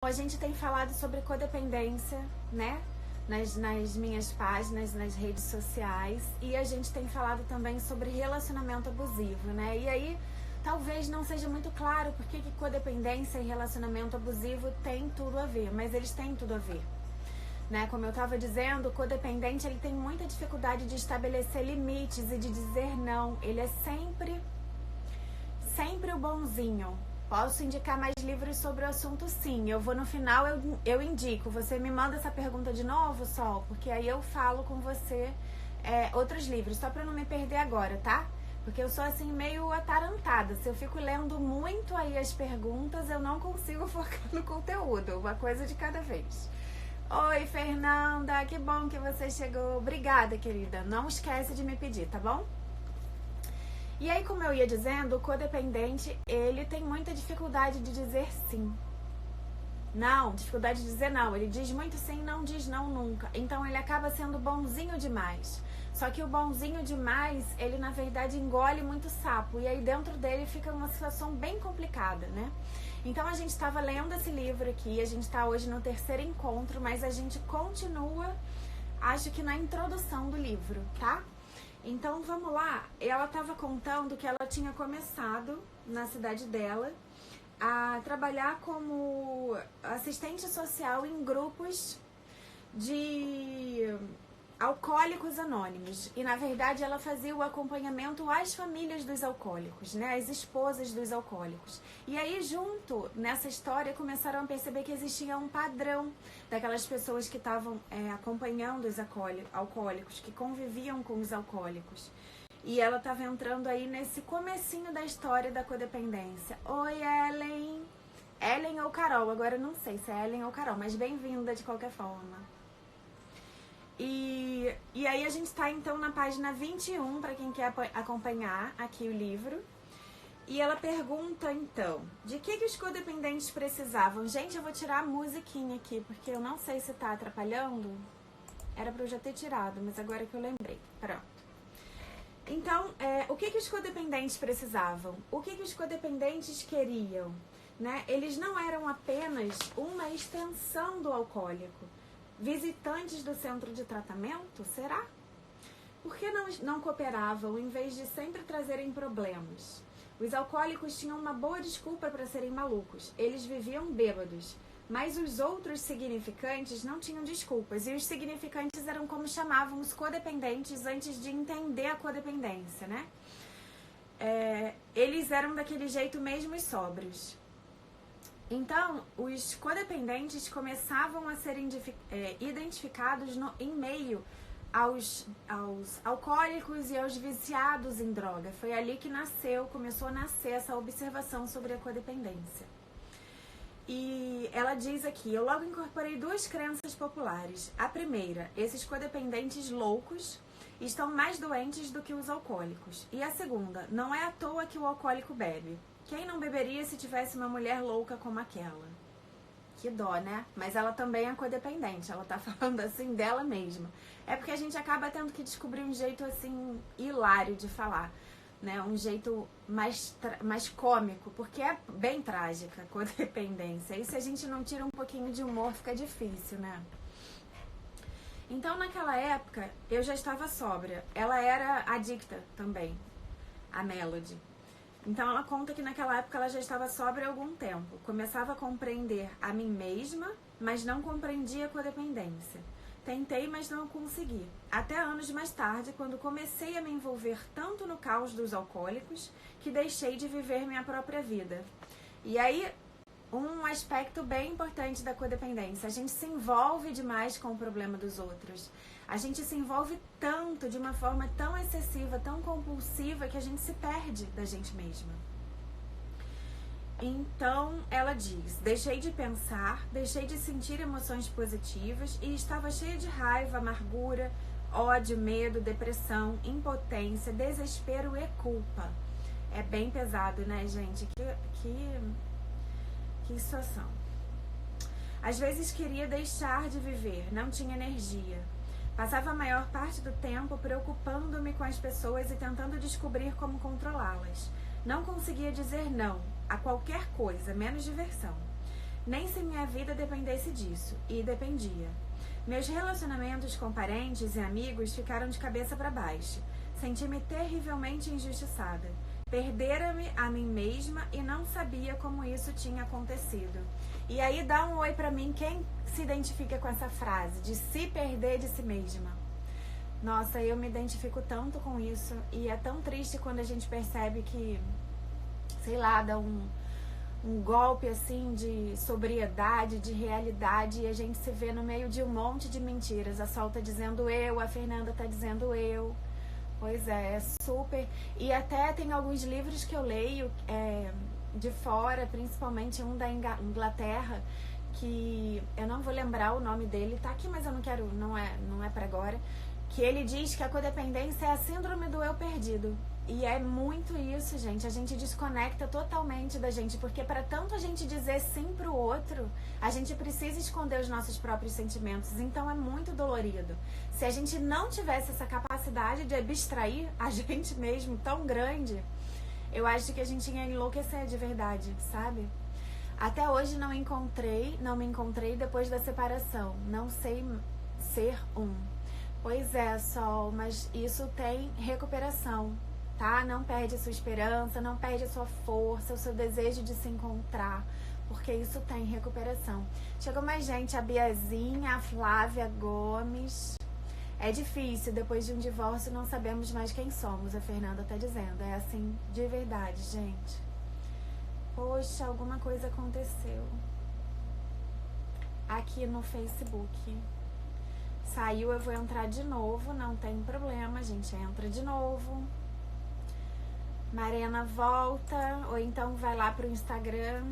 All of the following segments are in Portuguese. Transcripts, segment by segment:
A gente tem falado sobre codependência, né? Nas minhas páginas, nas redes sociais. E a gente tem falado também sobre relacionamento abusivo, né? E aí, talvez não seja muito claro por que codependência e relacionamento abusivo têm tudo a ver. Mas eles têm tudo a ver, né? Como eu estava dizendo, o codependente ele tem muita dificuldade de estabelecer limites e de dizer não. Ele é sempre o bonzinho. Posso indicar mais livros sobre o assunto, sim. Eu vou no final, eu indico. Você me manda essa pergunta de novo, Sol, porque aí eu falo com você outros livros, só pra eu não me perder agora, tá? Porque eu sou assim meio atarantada. Se eu fico lendo muito aí as perguntas, eu não consigo focar no conteúdo. Uma coisa de cada vez. Oi, Fernanda, que bom que você chegou. Obrigada, querida. Não esquece de me pedir, tá bom? E aí, como eu ia dizendo, o codependente, ele tem muita dificuldade de dizer sim. Não, dificuldade de dizer não. Ele diz muito sim, não diz não nunca. Então, ele acaba sendo bonzinho demais. Só que o bonzinho demais, ele na verdade engole muito sapo. E aí dentro dele fica uma situação bem complicada, né? Então, a gente estava lendo esse livro aqui, a gente está hoje no 3º encontro, mas a gente continua, acho que na introdução do livro, tá? Então, vamos lá. Ela estava contando que ela tinha começado na cidade dela a trabalhar como assistente social em grupos de alcoólicos anônimos. E, na verdade, ela fazia o acompanhamento às famílias dos alcoólicos, né? Às esposas dos alcoólicos. E aí, junto nessa história, começaram a perceber que existia um padrão daquelas pessoas que estavam acompanhando os alcoólicos, que conviviam com os alcoólicos. E ela estava entrando aí nesse comecinho da história da codependência. Oi, Ellen! Ellen ou Carol? Agora eu não sei se é Ellen ou Carol, mas bem-vinda de qualquer forma. E aí a gente está então na página 21, para quem quer acompanhar aqui o livro. E ela pergunta então, de que os codependentes precisavam? Gente, eu vou tirar a musiquinha aqui, porque eu não sei se tá atrapalhando. Era para eu já ter tirado, mas agora que eu lembrei. Pronto. Então, o que os codependentes precisavam? O que os codependentes queriam? Né? Eles não eram apenas uma extensão do alcoólico. Visitantes do centro de tratamento? Será? Por que não cooperavam em vez de sempre trazerem problemas? Os alcoólicos tinham uma boa desculpa para serem malucos. Eles viviam bêbados. Mas os outros significantes não tinham desculpas. E os significantes eram como chamavam os codependentes antes de entender a codependência, né? Eles eram daquele jeito mesmo e sóbrios. Então, os codependentes começavam a ser identificados em meio aos alcoólicos e aos viciados em droga. Foi ali que começou a nascer essa observação sobre a codependência. E ela diz aqui, eu logo incorporei 2 crenças populares. A primeira, esses codependentes loucos estão mais doentes do que os alcoólicos. E a segunda, não é à toa que o alcoólico bebe. Quem não beberia se tivesse uma mulher louca como aquela? Que dó, né? Mas ela também é codependente, ela tá falando assim dela mesma. É porque a gente acaba tendo que descobrir um jeito assim hilário de falar, né? Um jeito mais cômico, porque é bem trágica a codependência. E se a gente não tira um pouquinho de humor, fica difícil, né? Então, naquela época, eu já estava sóbria. Ela era adicta também, a Melody. Então ela conta que naquela época ela já estava sóbria há algum tempo. Começava a compreender a mim mesma, mas não compreendia a codependência. Tentei, mas não consegui. Até anos mais tarde, quando comecei a me envolver tanto no caos dos alcoólicos, que deixei de viver minha própria vida. E aí, um aspecto bem importante da codependência, a gente se envolve demais com o problema dos outros. A gente se envolve tanto, de uma forma tão excessiva, tão compulsiva, que a gente se perde da gente mesma. Então, ela diz, deixei de pensar, deixei de sentir emoções positivas e estava cheia de raiva, amargura, ódio, medo, depressão, impotência, desespero e culpa. É bem pesado, né, gente? Que situação. Às vezes queria deixar de viver, não tinha energia. Passava a maior parte do tempo preocupando-me com as pessoas e tentando descobrir como controlá-las. Não conseguia dizer não a qualquer coisa, menos diversão. Nem se minha vida dependesse disso, e dependia. Meus relacionamentos com parentes e amigos ficaram de cabeça para baixo. Senti-me terrivelmente injustiçada. Perdera-me a mim mesma e não sabia como isso tinha acontecido. E aí dá um oi pra mim, quem se identifica com essa frase, de se perder de si mesma. Nossa, eu me identifico tanto com isso, e é tão triste quando a gente percebe que, sei lá, dá um golpe assim de sobriedade, de realidade, e a gente se vê no meio de um monte de mentiras. A Sol tá dizendo eu, a Fernanda tá dizendo eu. Pois é super. E até tem alguns livros que eu leio de fora, principalmente um da Inglaterra, que eu não vou lembrar o nome dele, tá aqui, mas eu não quero, não é pra agora, que ele diz que a codependência é a síndrome do eu perdido. E é muito isso, gente. A gente desconecta totalmente da gente, porque para tanto a gente dizer sim pro outro, a gente precisa esconder os nossos próprios sentimentos. Então é muito dolorido. Se a gente não tivesse essa capacidade de abstrair a gente mesmo tão grande, eu acho que a gente ia enlouquecer de verdade, sabe? Até hoje não me encontrei depois da separação. Não sei ser um. Pois é, Sol, mas isso tem recuperação. Tá? Não perde a sua esperança, não perde a sua força, o seu desejo de se encontrar, porque isso tem recuperação. Chegou mais gente, a Biazinha, a Flávia Gomes. É difícil, depois de um divórcio não sabemos mais quem somos, a Fernanda tá dizendo. É assim, de verdade, gente. Poxa, alguma coisa aconteceu aqui no Facebook. Saiu, eu vou entrar de novo, não tem problema, a gente entra de novo. Marena volta, ou então vai lá pro Instagram.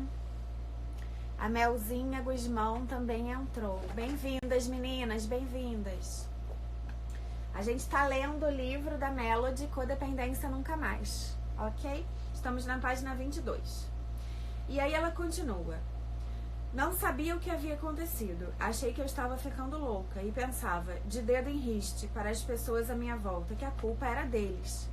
A Melzinha Guzmão também entrou. Bem-vindas, meninas, bem-vindas. A gente tá lendo o livro da Melody, Codependência Nunca Mais, ok? Estamos na página 22. E aí ela continua. Não sabia o que havia acontecido. Achei que eu estava ficando louca e pensava, de dedo em riste, para as pessoas à minha volta, que a culpa era deles.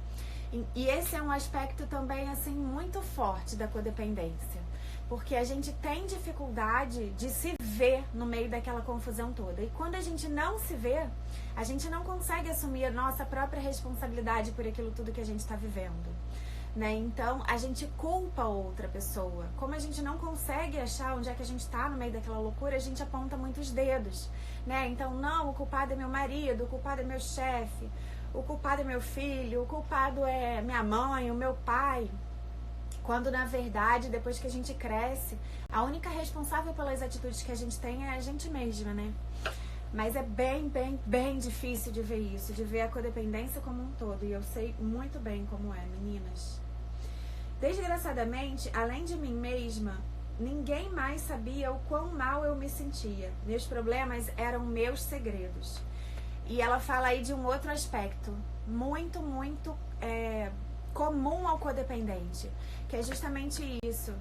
E esse é um aspecto também, assim, muito forte da codependência. Porque a gente tem dificuldade de se ver no meio daquela confusão toda. E quando a gente não se vê, a gente não consegue assumir a nossa própria responsabilidade por aquilo tudo que a gente está vivendo. Né? Então, a gente culpa outra pessoa. Como a gente não consegue achar onde é que a gente está no meio daquela loucura, a gente aponta muitos dedos. Né? Então, não, o culpado é meu marido, o culpado é meu chefe, o culpado é meu filho, o culpado é minha mãe, o meu pai. Quando, na verdade, depois que a gente cresce, a única responsável pelas atitudes que a gente tem é a gente mesma, né? Mas é bem difícil de ver isso, de ver a codependência como um todo. E eu sei muito bem como é, meninas. Desgraçadamente, além de mim mesma, ninguém mais sabia o quão mal eu me sentia. Meus problemas eram meus segredos. E ela fala aí de um outro aspecto muito comum ao codependente, que é justamente isso.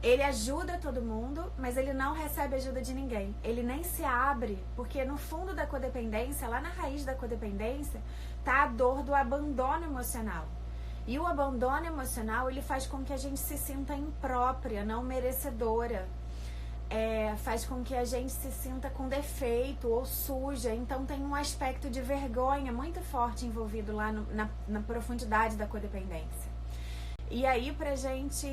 Ele ajuda todo mundo, mas ele não recebe ajuda de ninguém. Ele nem se abre, porque no fundo da codependência, lá na raiz da codependência, tá a dor do abandono emocional. E o abandono emocional, ele faz com que a gente se sinta imprópria, não merecedora. Faz com que a gente se sinta com defeito ou suja. Então tem um aspecto de vergonha muito forte envolvido lá na profundidade da codependência. E aí pra gente...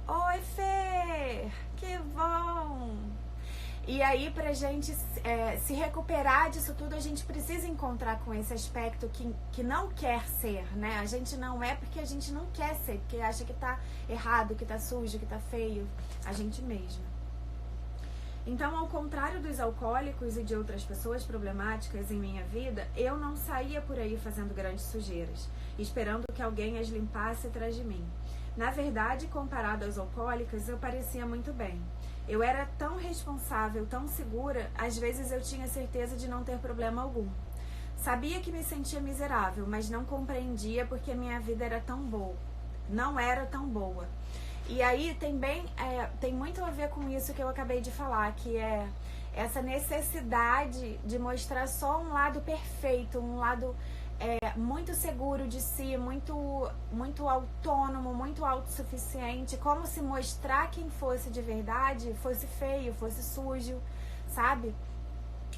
Oi, Fê! Que bom! E aí pra gente se recuperar disso tudo, a gente precisa encontrar com esse aspecto que não quer ser, né? A gente não é porque a gente não quer ser, porque acha que tá errado, que tá sujo, que tá feio. A gente mesma. Então, ao contrário dos alcoólicos e de outras pessoas problemáticas em minha vida, eu não saía por aí fazendo grandes sujeiras, esperando que alguém as limpasse atrás de mim. Na verdade, comparado às alcoólicas, eu parecia muito bem. Eu era tão responsável, tão segura, às vezes eu tinha certeza de não ter problema algum. Sabia que me sentia miserável, mas não compreendia porque minha vida era tão boa. Não era tão boa. E aí tem muito a ver com isso que eu acabei de falar, que é essa necessidade de mostrar só um lado perfeito, um lado muito seguro de si, muito autônomo, muito autossuficiente, como se mostrar quem fosse de verdade fosse feio, fosse sujo, sabe?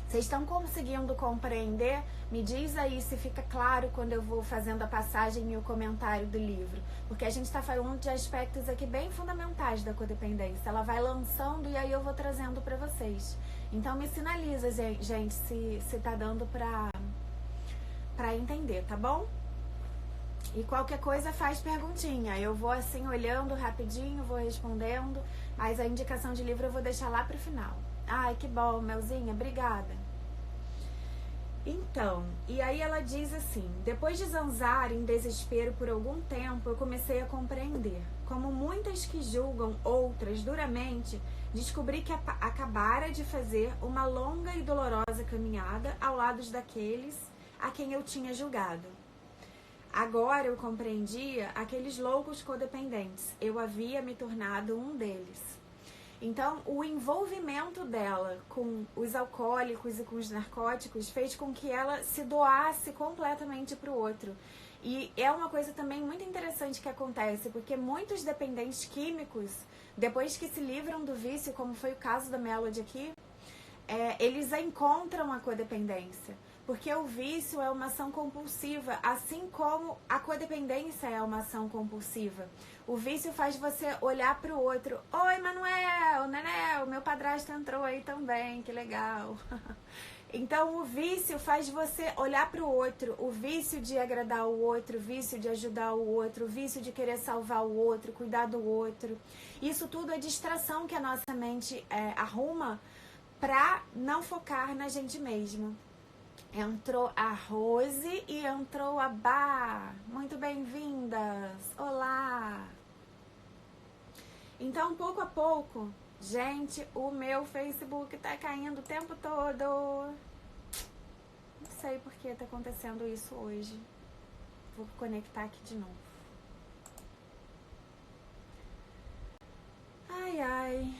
Vocês estão conseguindo compreender? Me diz aí se fica claro quando eu vou fazendo a passagem e o comentário do livro. Porque a gente está falando de aspectos aqui bem fundamentais da codependência. Ela vai lançando e aí eu vou trazendo para vocês. Então me sinaliza, gente, se tá dando pra entender, tá bom? E qualquer coisa faz perguntinha. Eu vou assim olhando rapidinho, vou respondendo. Mas a indicação de livro eu vou deixar lá pro final. Ai, que bom, Melzinha, obrigada. Então, e aí ela diz assim: depois de zanzar em desespero por algum tempo, eu comecei a compreender. Como muitas que julgam outras duramente, descobri que acabara de fazer uma longa e dolorosa caminhada ao lado daqueles a quem eu tinha julgado. Agora eu compreendia aqueles loucos codependentes. Eu havia me tornado um deles. Então, o envolvimento dela com os alcoólicos e com os narcóticos fez com que ela se doasse completamente para o outro. E é uma coisa também muito interessante que acontece, porque muitos dependentes químicos, depois que se livram do vício, como foi o caso da Melody aqui, eles encontram a codependência. Porque o vício é uma ação compulsiva, assim como a codependência é uma ação compulsiva. O vício faz você olhar para o outro. Oi, Manuel, Nenel, meu padrasto entrou aí também, que legal. Então, o vício faz você olhar para o outro. O vício de agradar o outro, o vício de ajudar o outro, o vício de querer salvar o outro, cuidar do outro. Isso tudo é distração que a nossa mente arruma para não focar na gente mesmo. Entrou a Rose e entrou a Bá. Muito bem-vindas. Olá. Então, pouco a pouco, gente, o meu Facebook tá caindo o tempo todo. Não sei por que tá acontecendo isso hoje. Vou conectar aqui de novo. Ai, ai.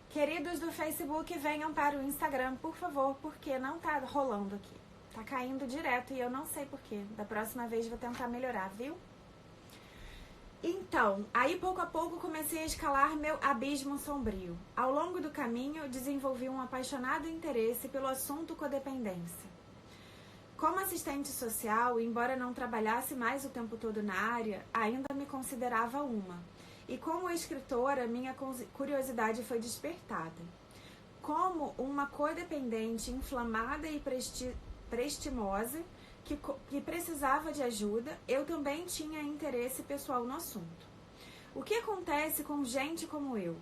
Queridos do Facebook, venham para o Instagram, por favor, porque não tá rolando aqui. Tá caindo direto e eu não sei porquê. Da próxima vez vou tentar melhorar, viu? Então, aí pouco a pouco comecei a escalar meu abismo sombrio. Ao longo do caminho, desenvolvi um apaixonado interesse pelo assunto codependência. Como assistente social, embora não trabalhasse mais o tempo todo na área, ainda me considerava uma. E como escritora, minha curiosidade foi despertada. Como uma codependente inflamada e prestimosa que precisava de ajuda, eu também tinha interesse pessoal no assunto. O que acontece com gente como eu?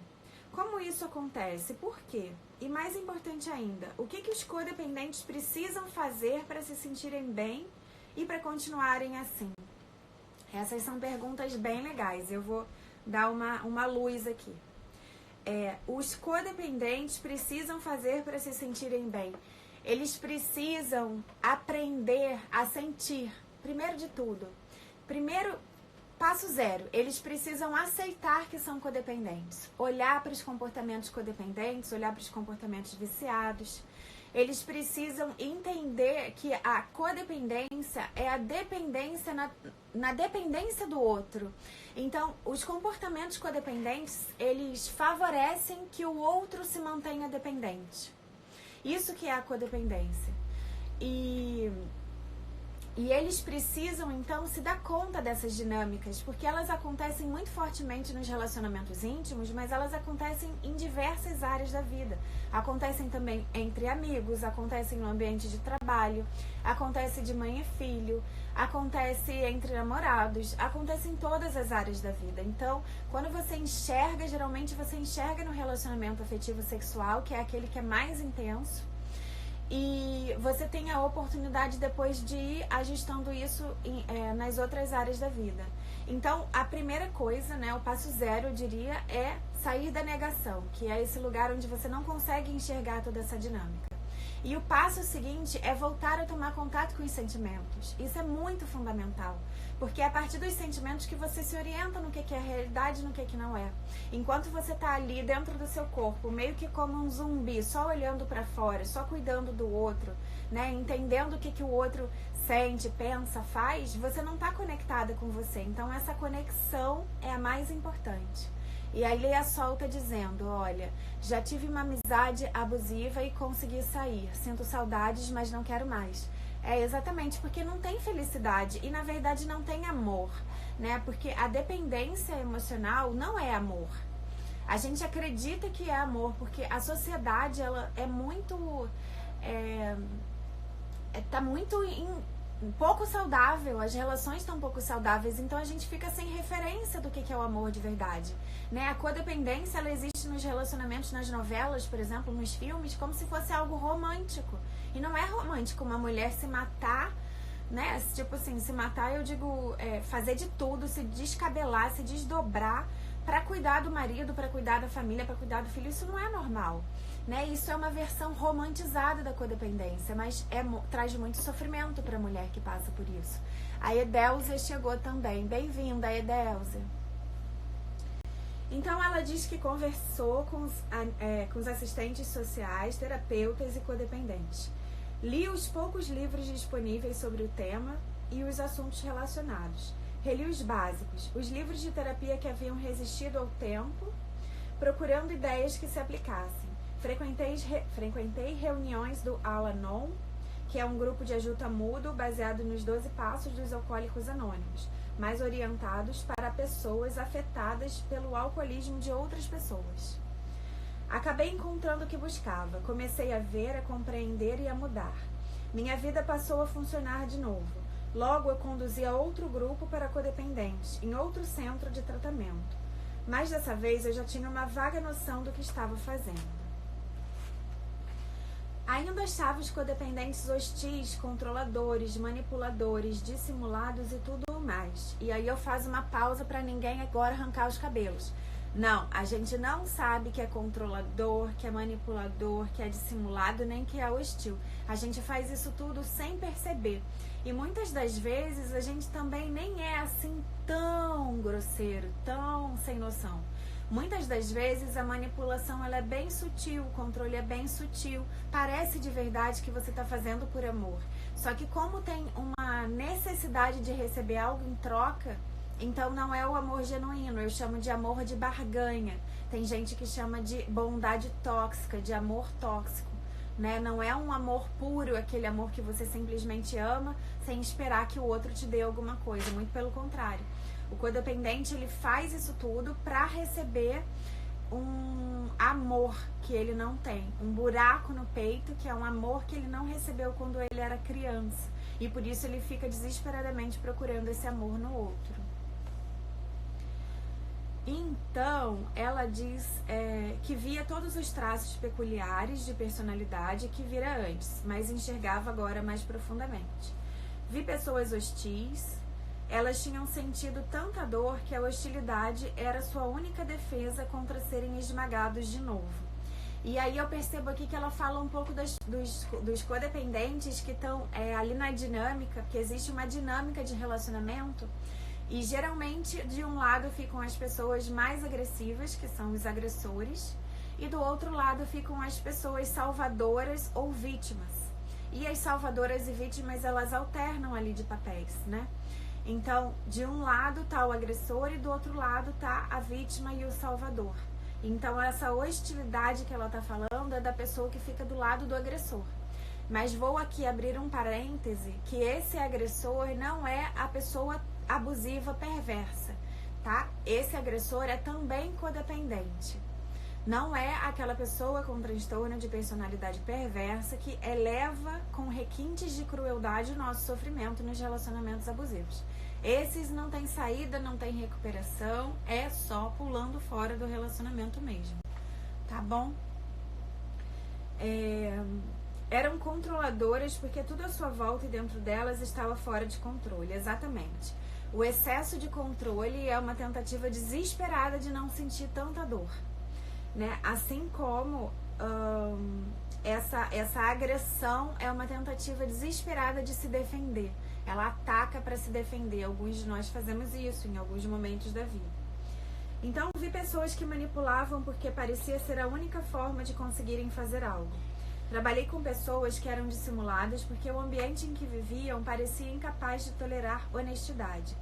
Como isso acontece? Por quê? E mais importante ainda, o que os codependentes precisam fazer para se sentirem bem e para continuarem assim? Essas são perguntas bem legais. Eu vou dar uma luz aqui. Os codependentes precisam fazer para se sentirem bem. Eles precisam aprender a sentir, primeiro de tudo. Primeiro, passo zero, eles precisam aceitar que são codependentes. Olhar para os comportamentos codependentes, olhar para os comportamentos viciados. Eles precisam entender que a codependência é a dependência na dependência do outro. Então, os comportamentos codependentes, eles favorecem que o outro se mantenha dependente. Isso que é a codependência. E eles precisam, então, se dar conta dessas dinâmicas, porque elas acontecem muito fortemente nos relacionamentos íntimos, mas elas acontecem em diversas áreas da vida. Acontecem também entre amigos, acontecem no ambiente de trabalho, acontece de mãe e filho, acontece entre namorados, acontece em todas as áreas da vida. Então, quando você enxerga, geralmente você enxerga no relacionamento afetivo sexual, que é aquele que é mais intenso, e você tem a oportunidade depois de ir ajustando isso nas outras áreas da vida. Então, a primeira coisa, né, o passo zero, eu diria, é sair da negação, que é esse lugar onde você não consegue enxergar toda essa dinâmica. E o passo seguinte é voltar a tomar contato com os sentimentos. Isso é muito fundamental, porque é a partir dos sentimentos que você se orienta no que é realidade e no que não é. Enquanto você está ali dentro do seu corpo, meio que como um zumbi, só olhando para fora, só cuidando do outro, né, entendendo o que o outro sente, pensa, faz, você não está conectada com você. Então essa conexão é a mais importante. E aí Leia solta dizendo, olha, já tive uma amizade abusiva e consegui sair. Sinto saudades, mas não quero mais. É exatamente porque não tem felicidade e na verdade não tem amor, né? Porque a dependência emocional não é amor. A gente acredita que é amor porque a sociedade ela é muito tá muito pouco saudável, as relações estão pouco saudáveis, então a gente fica sem referência do que é o amor de verdade, né? A codependência, ela existe nos relacionamentos, nas novelas, por exemplo, nos filmes, como se fosse algo romântico, e não é romântico uma mulher se matar, né? Tipo assim, se matar, eu digo, fazer de tudo, se descabelar, se desdobrar para cuidar do marido, para cuidar da família, para cuidar do filho. Isso não é normal, né? Isso é uma versão romantizada da codependência, mas traz muito sofrimento para a mulher que passa por isso. A Edéusia chegou também. Bem-vinda, Edéusia. Então ela diz que conversou com os assistentes sociais, terapeutas e codependentes. Li os poucos livros disponíveis sobre o tema e os assuntos relacionados. Reli os básicos, os livros de terapia que haviam resistido ao tempo, procurando ideias que se aplicassem. Frequentei reuniões do Al-Anon, que é um grupo de ajuda mútuo baseado nos 12 passos dos alcoólicos anônimos, mais orientados para pessoas afetadas pelo alcoolismo de outras pessoas. Acabei encontrando o que buscava, comecei a ver, a compreender e a mudar. Minha vida passou a funcionar de novo. Logo eu conduzi a outro grupo para codependentes, em outro centro de tratamento. Mas dessa vez eu já tinha uma vaga noção do que estava fazendo. Ainda achava os codependentes hostis, controladores, manipuladores, dissimulados e tudo mais. E aí eu faço uma pausa para ninguém agora arrancar os cabelos. Não, a gente não sabe que é controlador, que é manipulador, que é dissimulado, nem que é hostil. A gente faz isso tudo sem perceber. E muitas das vezes a gente também nem é assim tão grosseiro, tão sem noção. Muitas das vezes a manipulação ela é bem sutil, o controle é bem sutil. Parece de verdade que você está fazendo por amor. Só que como tem uma necessidade de receber algo em troca, então não é o amor genuíno. Eu chamo de amor de barganha. Tem gente que chama de bondade tóxica, de amor tóxico. Né? Não é um amor puro, aquele amor que você simplesmente ama sem esperar que o outro te dê alguma coisa. Muito pelo contrário. O codependente, ele faz isso tudo para receber um amor que ele não tem. Um buraco no peito, que é um amor que ele não recebeu quando ele era criança. E por isso ele fica desesperadamente procurando esse amor no outro. Então, ela diz que via todos os traços peculiares de personalidade que vira antes, mas enxergava agora mais profundamente. Vi pessoas hostis. Elas tinham sentido tanta dor que a hostilidade era sua única defesa contra serem esmagados de novo. E aí eu percebo aqui que ela fala um pouco dos codependentes que estão ali na dinâmica, porque existe uma dinâmica de relacionamento e geralmente de um lado ficam as pessoas mais agressivas, que são os agressores, e do outro lado ficam as pessoas salvadoras ou vítimas. E as salvadoras e vítimas, elas alternam ali de papéis, né? Então, de um lado está o agressor e do outro lado está a vítima e o salvador. Então, essa hostilidade que ela está falando é da pessoa que fica do lado do agressor. Mas vou aqui abrir um parêntese, que esse agressor não é a pessoa abusiva perversa, tá? Esse agressor é também codependente. Não é aquela pessoa com transtorno de personalidade perversa que eleva com requintes de crueldade o nosso sofrimento nos relacionamentos abusivos. Esses não tem saída, não tem recuperação, é só pulando fora do relacionamento mesmo. Tá bom? Eram controladoras porque tudo à sua volta e dentro delas estava fora de controle, exatamente. O excesso de controle é uma tentativa desesperada de não sentir tanta dor. Né? Assim como essa agressão é uma tentativa desesperada de se defender. Ela ataca para se defender. Alguns de nós fazemos isso em alguns momentos da vida. Então, vi pessoas que manipulavam porque parecia ser a única forma de conseguirem fazer algo. Trabalhei com pessoas que eram dissimuladas porque o ambiente em que viviam parecia incapaz de tolerar honestidade.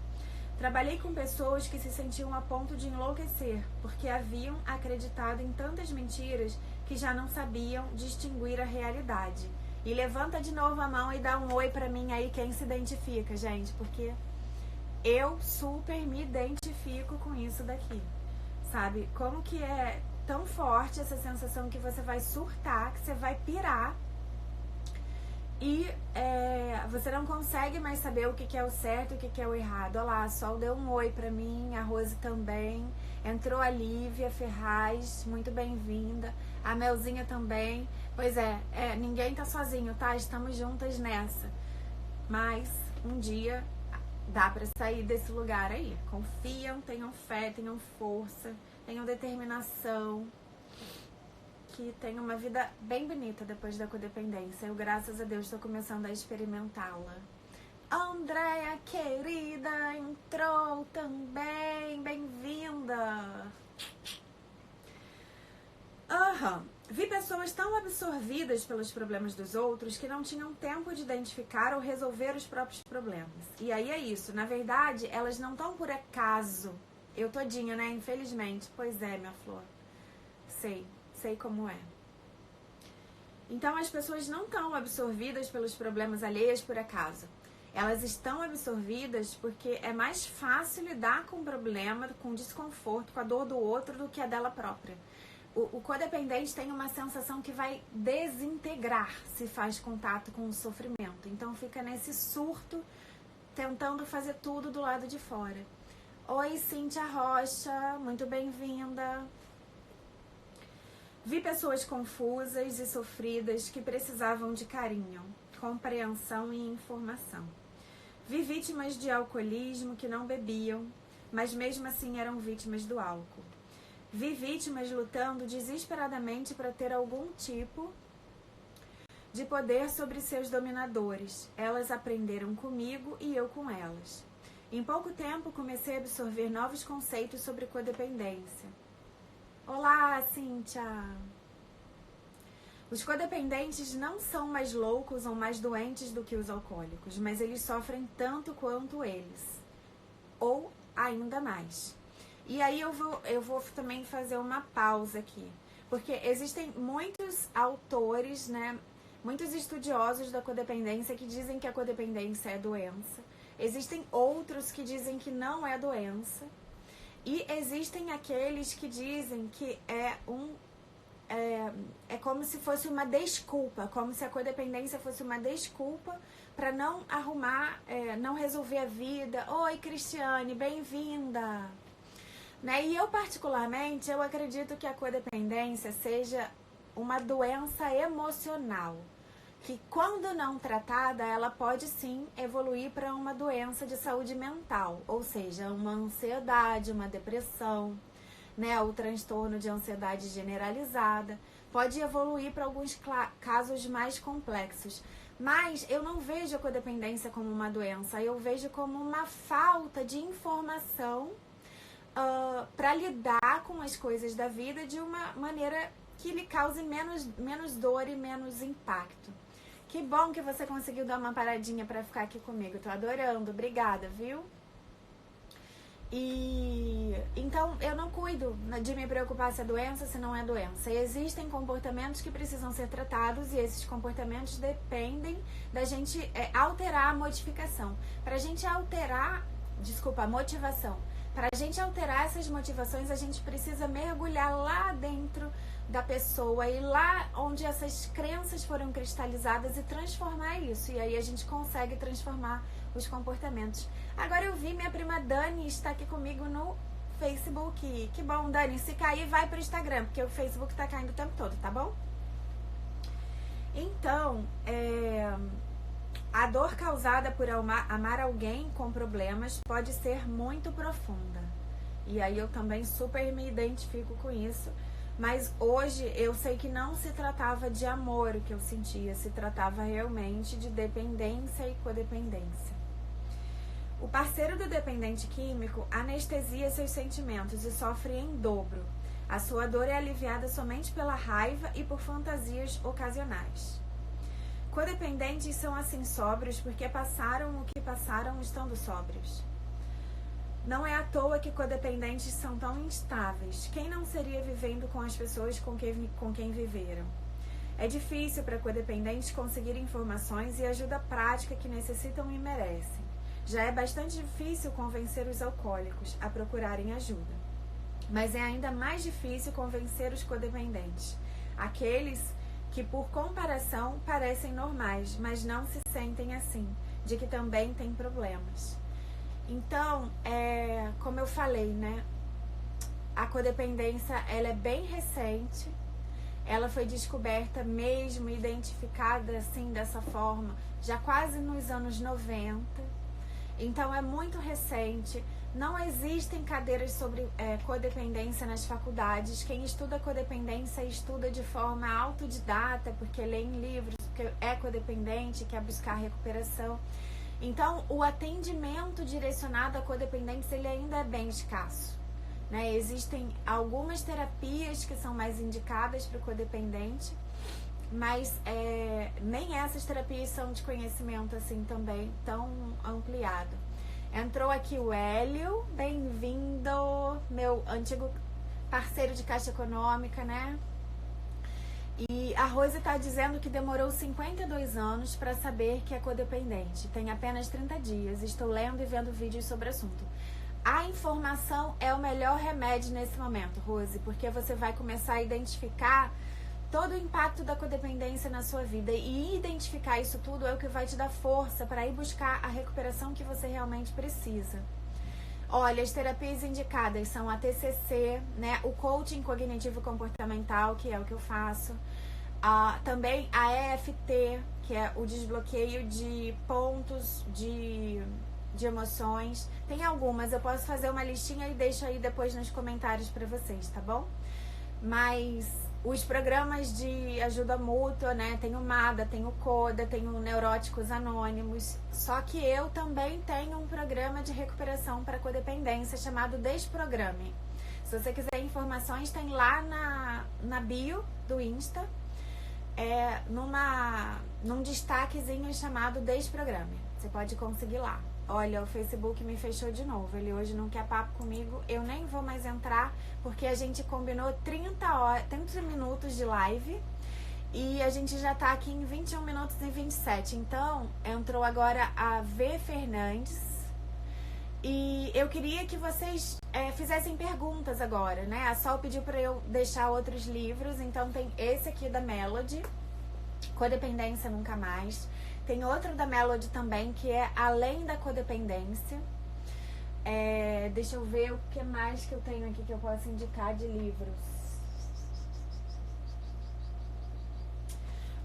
Trabalhei com pessoas que se sentiam a ponto de enlouquecer porque haviam acreditado em tantas mentiras que já não sabiam distinguir a realidade. E levanta de novo a mão e dá um oi pra mim aí quem se identifica, gente, porque eu super me identifico com isso daqui, sabe? Como que é tão forte essa sensação que você vai surtar, que você vai pirar e você não consegue mais saber o que é o certo e o que é o errado. Olha lá, a Sol deu um oi pra mim, a Rose também, entrou a Lívia Ferraz, muito bem-vinda, a Melzinha também. Pois ninguém tá sozinho, tá? Estamos juntas nessa. Mas um dia dá pra sair desse lugar aí. Confiam, tenham fé, tenham força, tenham determinação, que tenham uma vida bem bonita depois da codependência. Eu, graças a Deus, estou começando a experimentá-la. Andréia, querida, entrou também. Bem-vinda. Vi pessoas tão absorvidas pelos problemas dos outros que não tinham tempo de identificar ou resolver os próprios problemas. E aí é isso. Na verdade, elas não estão por acaso. Eu todinha, né? Infelizmente. Pois é, minha flor. Sei como é. Então, as pessoas não estão absorvidas pelos problemas alheios por acaso. Elas estão absorvidas porque é mais fácil lidar com o problema, com o desconforto, com a dor do outro do que a dela própria. O codependente tem uma sensação que vai desintegrar se faz contato com o sofrimento. Então fica nesse surto, tentando fazer tudo do lado de fora. Oi, Cíntia Rocha, muito bem-vinda. Vi pessoas confusas e sofridas que precisavam de carinho, compreensão e informação. Vi vítimas de alcoolismo que não bebiam, mas mesmo assim eram vítimas do álcool. Vi vítimas lutando desesperadamente para ter algum tipo de poder sobre seus dominadores. Elas aprenderam comigo e eu com elas. Em pouco tempo, comecei a absorver novos conceitos sobre codependência. Olá, Cíntia! Os codependentes não são mais loucos ou mais doentes do que os alcoólicos, mas eles sofrem tanto quanto eles, ou ainda mais. E aí eu vou também fazer uma pausa aqui, porque existem muitos autores, né, muitos estudiosos da codependência que dizem que a codependência é doença. Existem outros que dizem que não é doença. E existem aqueles que dizem que é como se fosse uma desculpa, como se a codependência fosse uma desculpa para não arrumar, não resolver a vida. Oi, Cristiane, bem-vinda! Né? E eu, particularmente, eu acredito que a codependência seja uma doença emocional, que quando não tratada, ela pode sim evoluir para uma doença de saúde mental, ou seja, uma ansiedade, uma depressão, né? O transtorno de ansiedade generalizada, pode evoluir para alguns casos mais complexos. Mas eu não vejo a codependência como uma doença, eu vejo como uma falta de informação para lidar com as coisas da vida de uma maneira que lhe cause menos dor e menos impacto. Que bom que você conseguiu dar uma paradinha para ficar aqui comigo. Tô adorando. Obrigada, viu? E então eu não cuido de me preocupar se é doença, se não é doença. E existem comportamentos que precisam ser tratados e esses comportamentos dependem da gente alterar a modificação. Para a gente alterar, a motivação. Para a gente alterar essas motivações, a gente precisa mergulhar lá dentro da pessoa e lá onde essas crenças foram cristalizadas e transformar isso. E aí a gente consegue transformar os comportamentos. Agora eu vi minha prima Dani está aqui comigo no Facebook. Que bom, Dani. Se cair, vai pro Instagram, porque o Facebook tá caindo o tempo todo, tá bom? Então, a dor causada por amar alguém com problemas pode ser muito profunda. E aí eu também super me identifico com isso, Mas hoje eu sei que não se tratava de amor o que eu sentia, se tratava realmente de dependência e codependência. O parceiro do dependente químico anestesia seus sentimentos e sofre em dobro. A sua dor é aliviada somente pela raiva e por fantasias ocasionais. Codependentes são assim sóbrios porque passaram o que passaram estando sóbrios. Não é à toa que codependentes são tão instáveis. Quem não seria vivendo com as pessoas com quem viveram? É difícil para codependentes conseguir informações e ajuda prática que necessitam e merecem. Já é bastante difícil convencer os alcoólicos a procurarem ajuda. Mas é ainda mais difícil convencer os codependentes, aqueles que, por comparação, parecem normais, mas não se sentem assim, de que também têm problemas. Então, como eu falei, né? A codependência, ela é bem recente. Ela foi descoberta mesmo, identificada assim, dessa forma, já quase nos anos 90. Então, é muito recente. Não existem cadeiras sobre codependência nas faculdades. Quem estuda codependência estuda de forma autodidata, porque lê em livros, porque é codependente, quer buscar recuperação. Então, o atendimento direcionado a codependentes, ele ainda é bem escasso, né? Existem algumas terapias que são mais indicadas para o codependente, mas nem essas terapias são de conhecimento assim também tão ampliado. Entrou aqui o Hélio, bem-vindo, meu antigo parceiro de Caixa Econômica, né? E a Rose está dizendo que demorou 52 anos para saber que é codependente. Tem apenas 30 dias. Estou lendo e vendo vídeos sobre o assunto. A informação é o melhor remédio nesse momento, Rose, porque você vai começar a identificar todo o impacto da codependência na sua vida. E identificar isso tudo é o que vai te dar força para ir buscar a recuperação que você realmente precisa. Olha, as terapias indicadas são a TCC, né, o coaching cognitivo comportamental, que é o que eu faço. Também a EFT, que é o desbloqueio de pontos de emoções. Tem algumas, eu posso fazer uma listinha e deixo aí depois nos comentários para vocês, tá bom? Mas os programas de ajuda mútua, né? Tem o MADA, tem o CODA, tem o Neuróticos Anônimos. Só que eu também tenho um programa de recuperação para codependência chamado Desprograme. Se você quiser informações, tem lá na bio do Insta, num destaquezinho chamado Desprograme. Você pode conseguir lá. Olha, o Facebook me fechou de novo. Ele hoje não quer papo comigo. Eu nem vou mais entrar, porque a gente combinou 30 minutos de live e a gente já tá aqui em 21 minutos e 27. Então, entrou agora a V Fernandes. E eu queria que vocês fizessem perguntas agora, né? A Sol pediu para eu deixar outros livros. Então, tem esse aqui da Melody, Codependência Nunca Mais. Tem outro da Melody também, que é Além da Codependência. Deixa eu ver o que mais que eu tenho aqui que eu posso indicar de livros.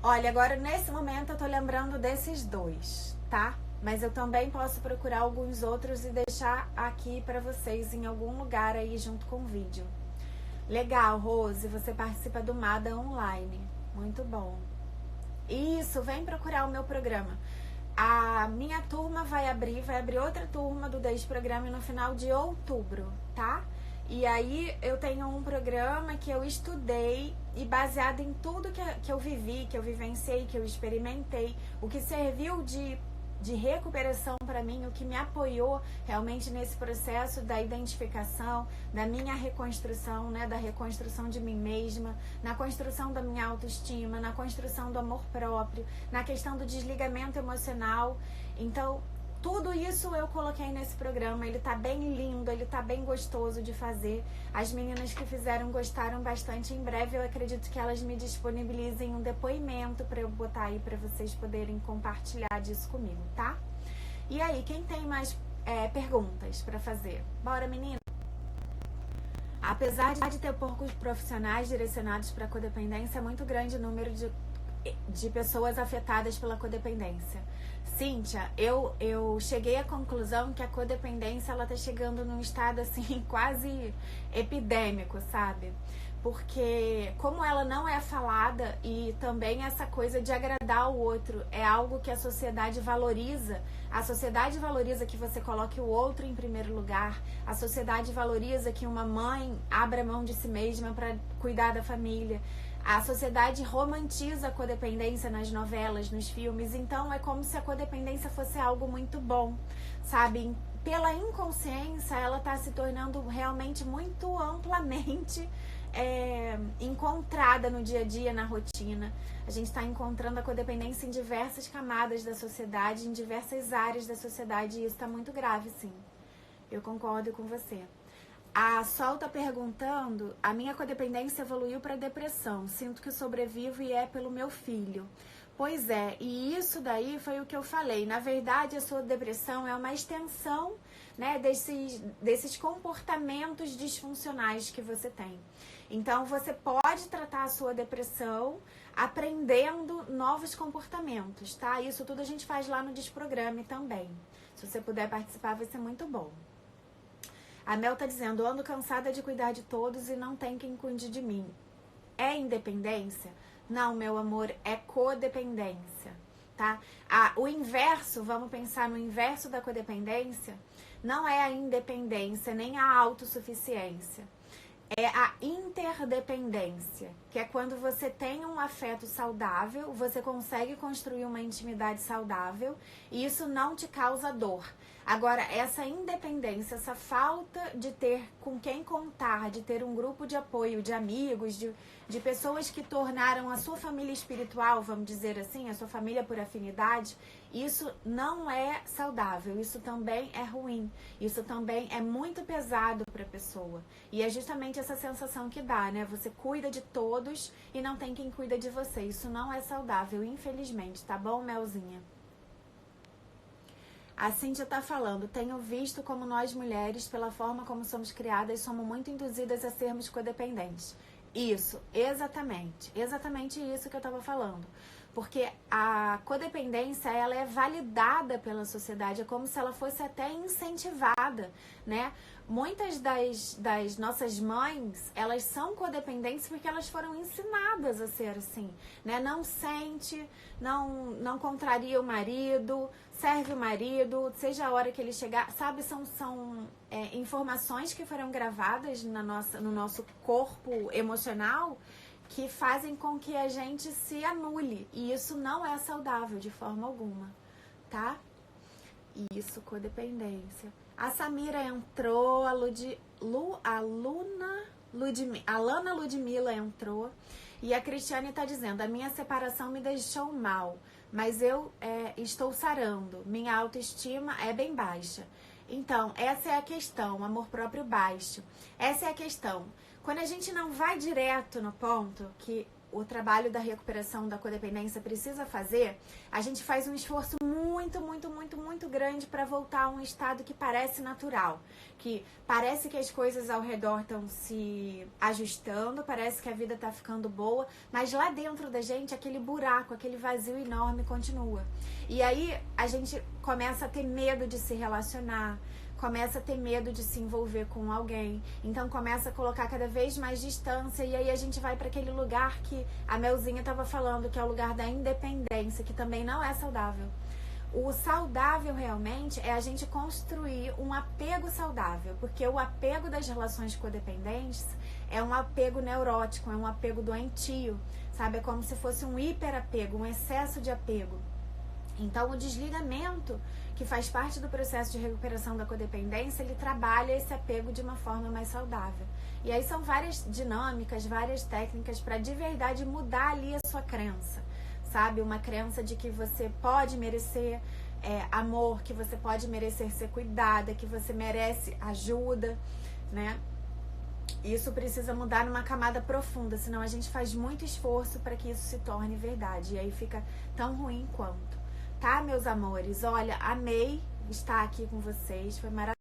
Olha, agora nesse momento eu tô lembrando desses dois, tá? Mas eu também posso procurar alguns outros e deixar aqui pra vocês em algum lugar aí junto com o vídeo. Legal, Rose, você participa do MADA online. Muito bom. Isso, vem procurar o meu programa. A minha turma vai abrir outra turma do Desprograme no final de outubro, tá? E aí eu tenho um programa que eu estudei e baseado em tudo que eu vivi, que eu vivenciei, que eu experimentei, o que serviu de recuperação para mim, o que me apoiou realmente nesse processo da identificação, da minha reconstrução, né, da reconstrução de mim mesma, na construção da minha autoestima, na construção do amor próprio, na questão do desligamento emocional. Então, tudo isso eu coloquei nesse programa. Ele tá bem lindo, ele tá bem gostoso de fazer. As meninas que fizeram gostaram bastante. Em breve eu acredito que elas me disponibilizem um depoimento para eu botar aí para vocês poderem compartilhar disso comigo, tá? E aí, quem tem mais perguntas para fazer? Bora, menina! Apesar de ter poucos profissionais direcionados para codependência, é muito grande o número de pessoas afetadas pela codependência. Cíntia, eu cheguei à conclusão que a codependência ela tá chegando num estado assim quase epidêmico, sabe? porque como ela não é falada, e também essa coisa de agradar o outro é algo que a sociedade valoriza que você coloque o outro em primeiro lugar, a sociedade valoriza que uma mãe abra mão de si mesma para cuidar da família, a sociedade romantiza a codependência nas novelas, nos filmes, então é como se a codependência fosse algo muito bom, sabe? Pela inconsciência, ela está se tornando realmente muito amplamente encontrada no dia a dia, na rotina. A gente está encontrando a codependência em diversas camadas da sociedade, em diversas áreas da sociedade, e isso está muito grave, sim. Eu concordo com você. A Sol está perguntando: a minha codependência evoluiu para depressão, sinto que sobrevivo e é pelo meu filho. Pois é, e isso daí foi o que eu falei. Na verdade, a sua depressão é uma extensão, né, desses comportamentos disfuncionais que você tem. Então, você pode tratar a sua depressão aprendendo novos comportamentos, tá? Isso tudo a gente faz lá no Desprograme também. Se você puder participar, vai ser muito bom. A Mel tá dizendo: ando cansada de cuidar de todos e não tem quem cuide de mim. É independência? Não, meu amor, é codependência, tá? O inverso, vamos pensar no inverso da codependência, não é a independência, nem a autossuficiência. É a interdependência, que é quando você tem um afeto saudável, você consegue construir uma intimidade saudável e isso não te causa dor. Agora, essa independência, essa falta de ter com quem contar, de ter um grupo de apoio, de amigos, de pessoas que tornaram a sua família espiritual, vamos dizer assim, a sua família por afinidade, isso não é saudável, isso também é ruim, isso também é muito pesado para a pessoa. E é justamente essa sensação que dá, né? Você cuida de todos e não tem quem cuida de você. Isso não é saudável, infelizmente, tá bom, Melzinha? A Cíntia tá falando: tenho visto como nós mulheres, pela forma como somos criadas, somos muito induzidas a sermos codependentes. Isso, exatamente isso que eu tava falando. Porque a codependência, ela é validada pela sociedade, é como se ela fosse até incentivada, né? Muitas das nossas mães, elas são codependentes porque elas foram ensinadas a ser assim, né? Não sente, não contraria o marido, serve o marido, seja a hora que ele chegar, sabe? São informações que foram gravadas no nosso corpo emocional, que fazem com que a gente se anule. E isso não é saudável de forma alguma, tá? Isso, codependência. A Samira entrou, a Lana Ludmilla entrou. E a Cristiane tá dizendo: a minha separação me deixou mal, mas eu estou sarando. Minha autoestima é bem baixa. Então, essa é a questão, amor próprio baixo. Essa é a questão. Quando a gente não vai direto no ponto que o trabalho da recuperação da codependência precisa fazer, a gente faz um esforço muito grande para voltar a um estado que parece natural, que parece que as coisas ao redor estão se ajustando, parece que a vida está ficando boa, mas lá dentro da gente aquele buraco, aquele vazio enorme continua. E aí a gente começa a ter medo de se relacionar, começa a ter medo de se envolver com alguém, então começa a colocar cada vez mais distância, e aí a gente vai para aquele lugar que a Melzinha estava falando, que é o lugar da independência, que também não é saudável. O saudável realmente é a gente construir um apego saudável, porque o apego das relações codependentes é um apego neurótico, é um apego doentio, sabe? É como se fosse um hiperapego, um excesso de apego. Então, o desligamento, que faz parte do processo de recuperação da codependência, ele trabalha esse apego de uma forma mais saudável. E aí são várias dinâmicas, várias técnicas para de verdade mudar ali a sua crença, sabe? Uma crença de que você pode merecer amor, que você pode merecer ser cuidada, que você merece ajuda, né? Isso precisa mudar numa camada profunda, senão a gente faz muito esforço para que isso se torne verdade. E aí fica tão ruim quanto. Tá, meus amores? Olha, amei estar aqui com vocês, foi maravilhoso.